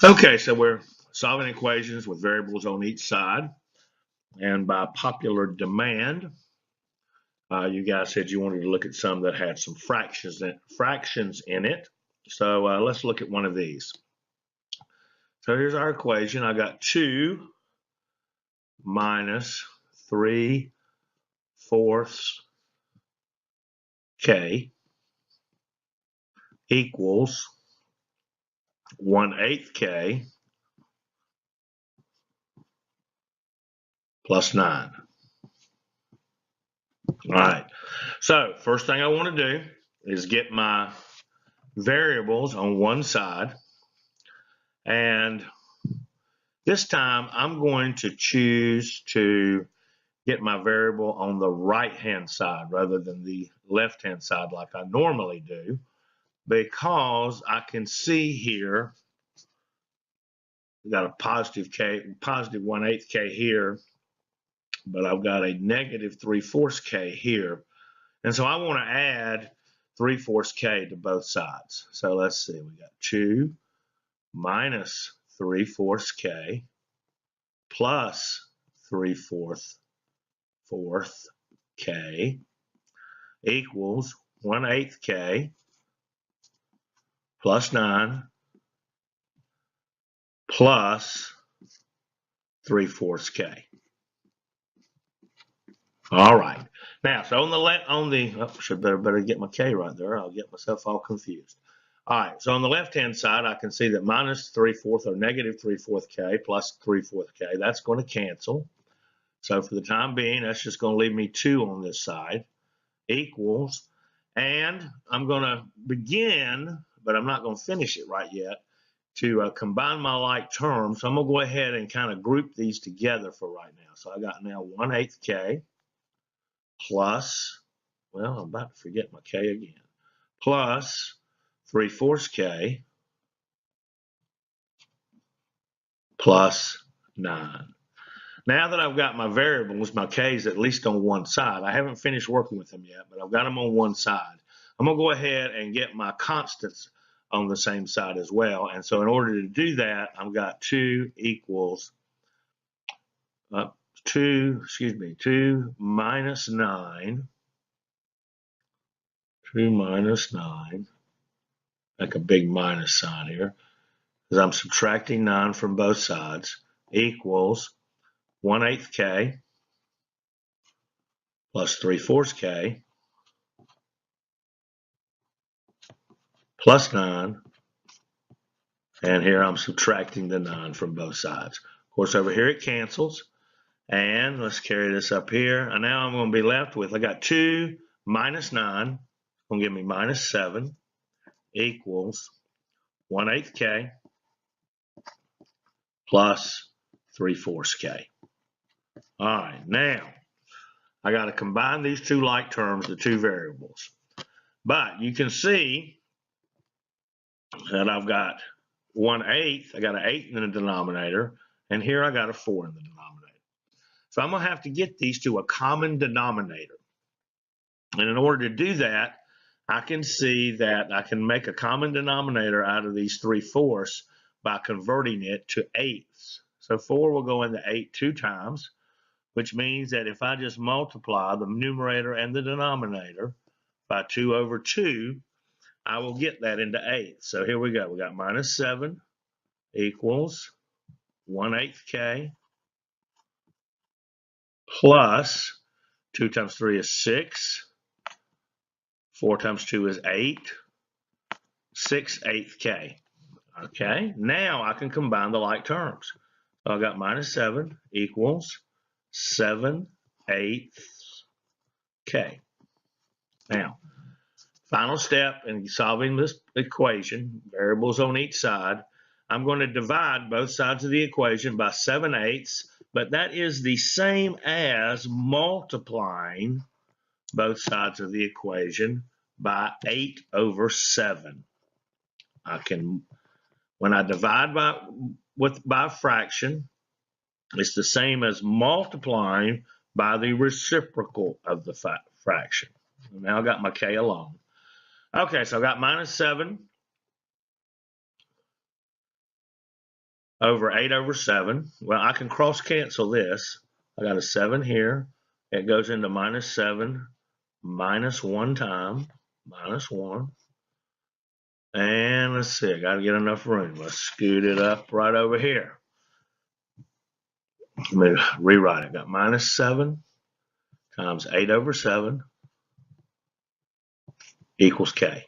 Okay, so we're solving equations with variables on each side. And by popular demand, you guys said you wanted to look at some that had some fractions in it. So let's look at one of these. So here's our equation. I got 2 minus 3/4 k equals 1/8 k plus 9. All right. So first thing I want to do is get my variables on one side. And this time I'm going to choose to get my variable on the right-hand side rather than the left-hand side like I normally do, because I can see here we got a positive 1/8 k here, but I've got a negative 3/4 k here. And so I want to add 3/4 k to both sides. So let's see, we got 2 minus 3/4 k plus 3/4 k equals 1/8 k plus 9 plus 3/4 k. All right. Now, so should better get my k right there. I'll get myself all confused. All right. So on the left-hand side, I can see that minus 3/4 or negative 3/4 k plus 3/4 k. That's going to cancel. So for the time being, that's just going to leave me 2 on this side equals, and I'm going to begin, but I'm not going to finish it right yet, to combine my like terms. So I'm going to go ahead and kind of group these together for right now. So I got now 1/8 k plus, well, I'm about to forget my k again, plus 3/4 k plus 9. Now that I've got my variables, my k's at least on one side, I haven't finished working with them yet, but I've got them on one side. I'm going to go ahead and get my constants on the same side as well. And so in order to do that, I've got 2 equals 2 minus 9, 2 minus 9, like a big minus sign here, because I'm subtracting 9 from both sides, equals 1/8 k plus 3/4 k plus 9, and here I'm subtracting the 9 from both sides. Of course, over here it cancels, and let's carry this up here, and now I'm going to be left with, I got 2 minus 9, going to give me minus 7, equals 1/8 k plus 3/4 k. All right, now I got to combine these two like terms, the two variables. But you can see that I've got 1/8, I got an 8 in the denominator, and here I got a 4 in the denominator. So I'm going to have to get these to a common denominator. And in order to do that, I can see that I can make a common denominator out of these 3/4 by converting it to eighths. So 4 will go into 8 2 times, which means that if I just multiply the numerator and the denominator by 2 over 2, I will get that into eighths. So here we go. We got minus 7 equals 1/8 k plus 2 times 3 is 6. 4 times 2 is 8. 6/8 k. Okay, now I can combine the like terms. So I got minus 7 equals 7/8 k. Now, final step in solving this equation, variables on each side, I'm going to divide both sides of the equation by 7/8, but that is the same as multiplying both sides of the equation by 8 over 7. When I divide by a fraction, it's the same as multiplying by the reciprocal of the fraction. Now I got my k alone. Okay, so I got minus 7 over 8 over 7. Well, I can cross cancel this. I got a 7 here. It goes into minus 7, minus 1 time, minus 1. And let's see, I got to get enough room. Let's scoot it up right over here. Let me rewrite it. Got minus 7 times 8 over 7 equals K.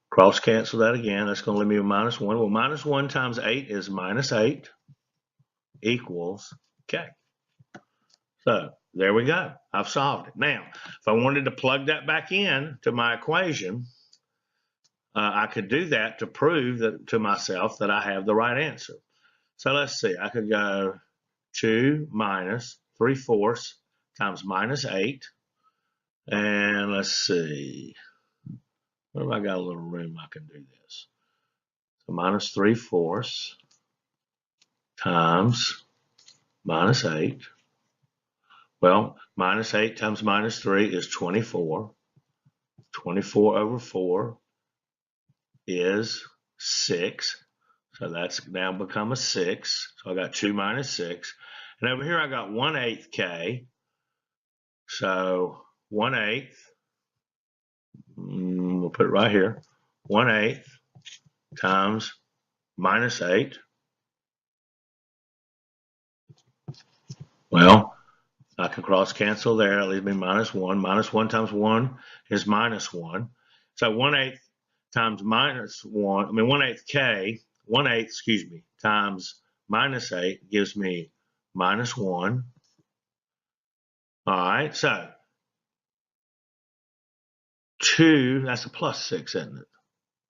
Cross cancel that again. That's going to leave me with minus 1. Well, minus 1 times 8 is minus 8 equals K. So there we go. I've solved it. Now, if I wanted to plug that back in to my equation, I could do that to prove that to myself that I have the right answer. So let's see. I could go 2 minus 3/4 times minus 8. And let's see. What if I got a little room I can do this? So minus 3/4 times minus 8. Well, minus 8 times minus 3 is 24. 24 over 4 is 6. So that's now become a 6. So I got 2 minus 6. And over here I got 1/8 K. So 1/8, we'll put it right here, 1/8 times minus 8. Well, I can cross cancel there. It leaves me minus 1. Minus 1 times 1 is minus 1. So 1/8 times minus 1, 1/8 K, 1/8, excuse me, times minus 8 gives me minus 1. All right, so 2, that's a plus 6, isn't it?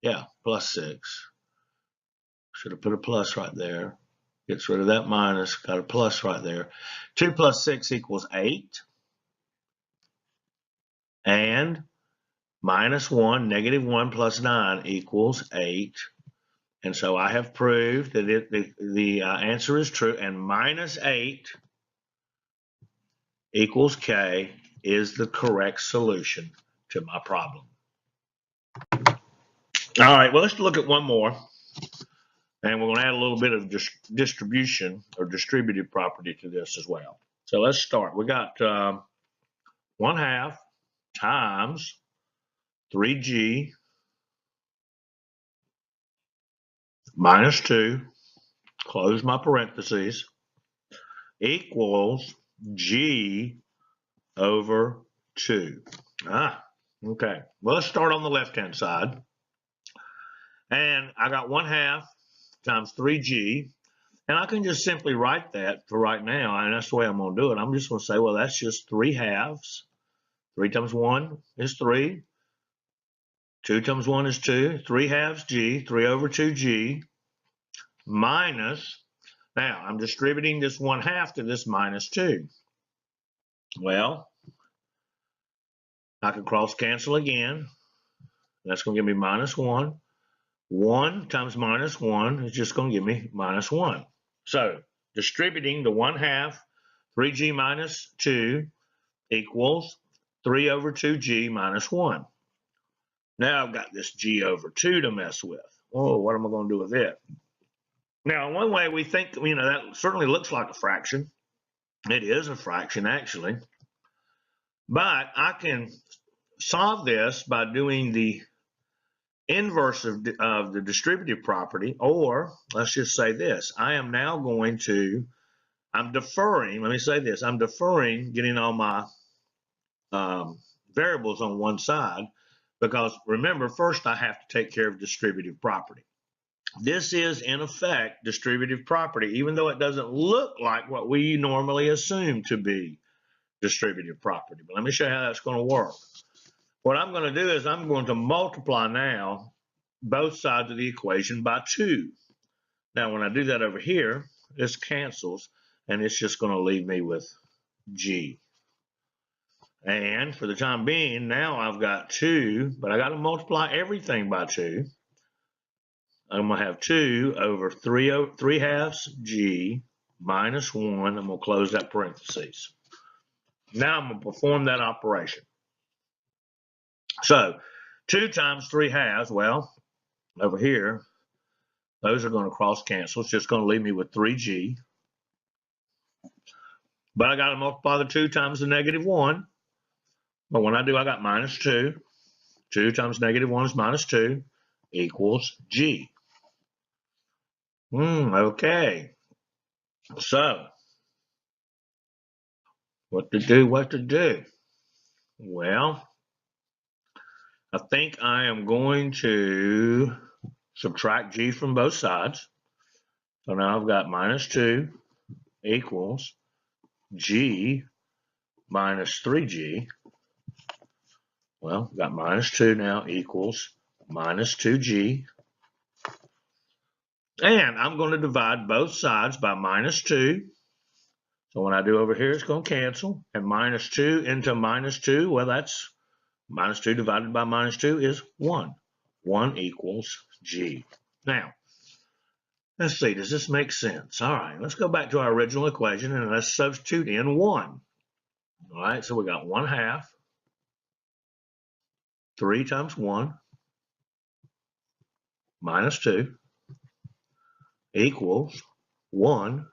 Yeah, plus 6. Should have put a plus right there. Gets rid of that minus, got a plus right there. 2 plus 6 equals 8. And minus 1, negative 1 plus 9 equals 8. And so I have proved that the answer is true. And minus 8 equals K is the correct solution to my problem. All right, well, let's look at one more. And we're going to add a little bit of distribution or distributive property to this as well. So let's start. We got 1/2 times 3G minus 2, close my parentheses, equals G over 2. Okay. Well, let's start on the left-hand side. And I got 1/2 times 3G. And I can just simply write that for right now, and that's the way I'm going to do it. I'm just going to say, well, that's just 3/2. 3 times 1 is 3. 2 times 1 is 2. 3/2 G, 3 over 2G, minus, now I'm distributing this 1/2 to this minus 2. Well, I can cross cancel again. That's going to give me minus 1. 1 times minus 1 is just going to give me minus 1. So distributing the 1/2, 3G minus 2 equals 3 over 2G minus 1. Now I've got this G over 2 to mess with. Oh, what am I going to do with it? Now, one way we think, that certainly looks like a fraction. It is a fraction, actually. But I can solve this by doing the inverse of the distributive property, or let's just say this. I am now going to, I'm deferring, let me say this, I'm deferring getting all my variables on one side, because remember, first I have to take care of distributive property. This is, in effect, distributive property, even though it doesn't look like what we normally assume to be distributive property. But let me show you how that's going to work. What I'm going to do is I'm going to multiply now both sides of the equation by 2. Now, when I do that over here, this cancels, and it's just going to leave me with G. And for the time being, now I've got 2, but I got to multiply everything by 2. I'm going to have 2 over 3/2 G minus 1. I'm going to close that parentheses. Now I'm going to perform that operation. So 2 times 3/2, well, over here, Those are going to cross cancel. It's just going to leave me with 3g. But I got to multiply the 2 times the negative 1. But when I do, I got minus 2. 2 times negative 1 is minus 2 equals g. Okay. So, what to do? Well, I think I am going to subtract g from both sides. So now I've got minus 2 equals g minus 3g. Well, got minus 2 now equals minus 2g. And I'm going to divide both sides by minus 2. So when I do over here, it's going to cancel. And minus 2 into minus 2, well, that's minus 2 divided by minus 2 is 1. 1 equals g. Now, let's see, does this make sense? All right, let's go back to our original equation and let's substitute in 1. All right, so we got 1/2. 3 times 1 minus 2 equals 1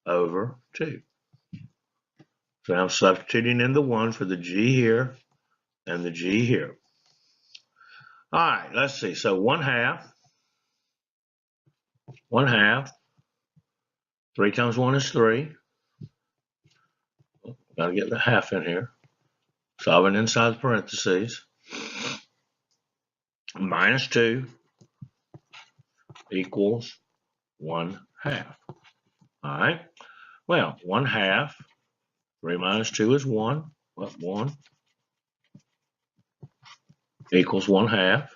over 2. So I'm substituting in the 1 for the g here and the g here. All right, let's see. So 1/2. 1/2. 3 times 1 is 3. Got to get the half in here. Solving inside the parentheses. Minus 2 equals 1/2. All right. Well, 1/2. 3 minus 2 is 1. Well, 1 equals 1/2.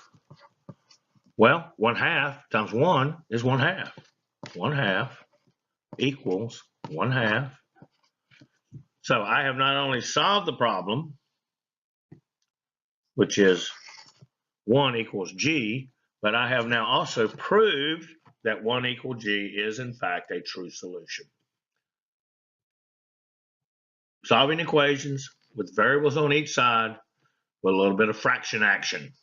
Well, 1/2 times 1 is 1/2. 1/2 equals 1/2. So I have not only solved the problem, which is 1 equals g, but I have now also proved that 1 equals g is in fact a true solution. Solving equations with variables on each side with a little bit of fraction action.